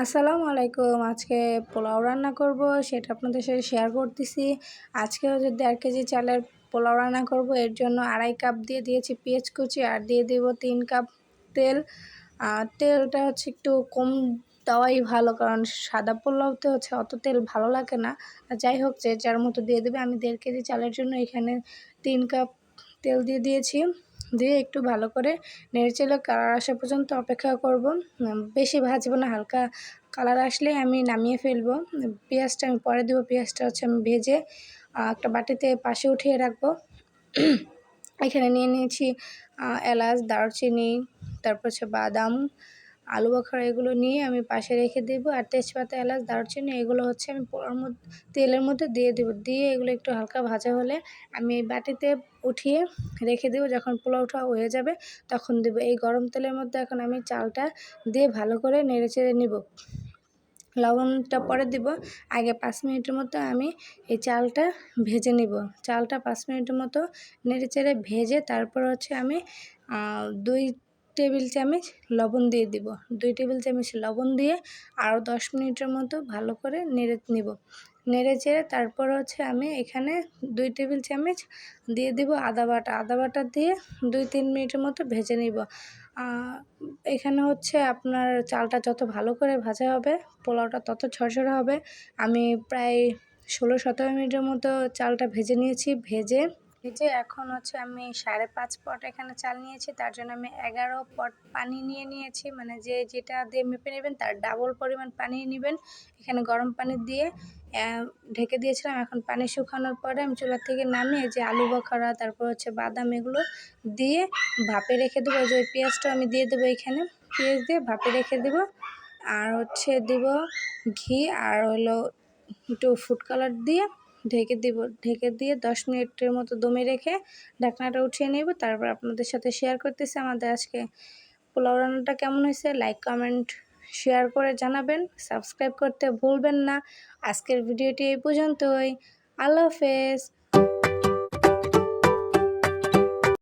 আসসালামু আলাইকুম। আজকে পোলাও রান্না করব, সেটা আপনাদের সাথে শেয়ার করতেছি। আজকে হচ্ছে 1.5 কেজি চালের পোলাও রান্না করব। এর জন্য 2.5 কাপ দিয়ে দিয়েছি পেঁয়াজ কুচি, আর দিয়ে দেব 3 কাপ তেল। তেলটা হচ্ছে একটু কম দেওয়াই ভালো, কারণ সাদা পোলাওতে হচ্ছে অত তেল ভালো লাগে না। যাই হোক, যে যার মতো দিয়ে দেবে। আমি 1.5 কেজি চালের জন্য এখানে 3 কাপ তেল দিয়ে দিয়েছি। দিয়ে একটু ভালো করে নেড়েচেড়ে কালার আসা পর্যন্ত অপেক্ষা করব। বেশি ভাজবো না, হালকা কালার আসলে আমি নামিয়ে ফেলবো। পেঁয়াজটা আমি পরে দেবো। পেঁয়াজটা হচ্ছে আমি ভেজে একটা বাটিতে পাশে উঠিয়ে রাখবো। এখানে নিয়ে নিয়েছি এলাচ, দারচিনি, তারপর হচ্ছে বাদাম, আলু বখরা, এগুলো নিয়ে আমি পাশে রেখে দেবো। আর তেজপাতা, এলাচ, দারচিনি এগুলো হচ্ছে আমি পোড়ার মধ্যে তেলের মধ্যে দিয়ে দেবো। দিয়ে এগুলো একটু হালকা ভাজা হলে আমি এই বাটিতে উঠিয়ে রেখে দেবো। যখন পোলাওটা হয়ে যাবে তখন দেবো। এই গরম তেলের মধ্যে এখন আমি চালটা দিয়ে ভালো করে নেড়েচেড়ে নিব। লবণটা পরে দিব। আগে 5 মিনিটের মতো আমি এই চালটা ভেজে নিব। চালটা 5 মিনিটের মতো নেড়েচেড়ে ভেজে তারপর হচ্ছে আমি 2 টেবিল চামচ লবণ দিয়ে দিব। 2 টেবিল চামচ লবণ দিয়ে আরও 10 মিনিটের মতো ভালো করে নেড়ে নিব। নেড়েচেড়ে তারপর হচ্ছে আমি এখানে 2 টেবিল চামচ দিয়ে দিব আদা বাটা। আদা বাটা দিয়ে 2-3 মিনিটের মতো ভেজে নিব। এখানে হচ্ছে আপনার চালটা যত ভালো করে ভাজা হবে, পোলাওটা তত ঝরঝরে হবে। আমি প্রায় 16-17 মিনিটের মতো চালটা ভেজে নিয়েছি। ভেজে এখন হচ্ছে আমি 5.5 পট এখানে চাল নিয়েছি। তার জন্য আমি 11 পট পানি নিয়েছি। মানে যেটা দিয়ে মেপে নেবেন তার ডাবল পরিমাণ পানি নেবেন। এখানে গরম পানি দিয়ে ঢেকে দিয়েছিলাম। এখন পানি শুকানোর পরে আমি চুলা থেকে নামিয়ে যে আলু বখরা, তারপর হচ্ছে বাদাম, এগুলো দিয়ে ভাপে রেখে দেবো। যে পেঁয়াজটা আমি দিয়ে দেবো, এখানে পেঁয়াজ দিয়ে ভাপে রেখে দেবো। আর হচ্ছে দেব ঘি, আর হলো একটু ফুড কালার দিয়ে ঢেকে দিব। ঢেকে দিয়ে 10 মিনিটের মতো দমে রেখে ঢাকনাটা উঠিয়ে নেব। তারপর আপনাদের সাথে শেয়ার করতেছি আমাদের আজকে পোলাও রান্নাটা কেমন হয়েছে। লাইক, কমেন্ট, শেয়ার করে জানাবেন। সাবস্ক্রাইব করতে ভুলবেন না। আজকের ভিডিওটি এই পর্যন্তই। আল্লাহ হাফেজ।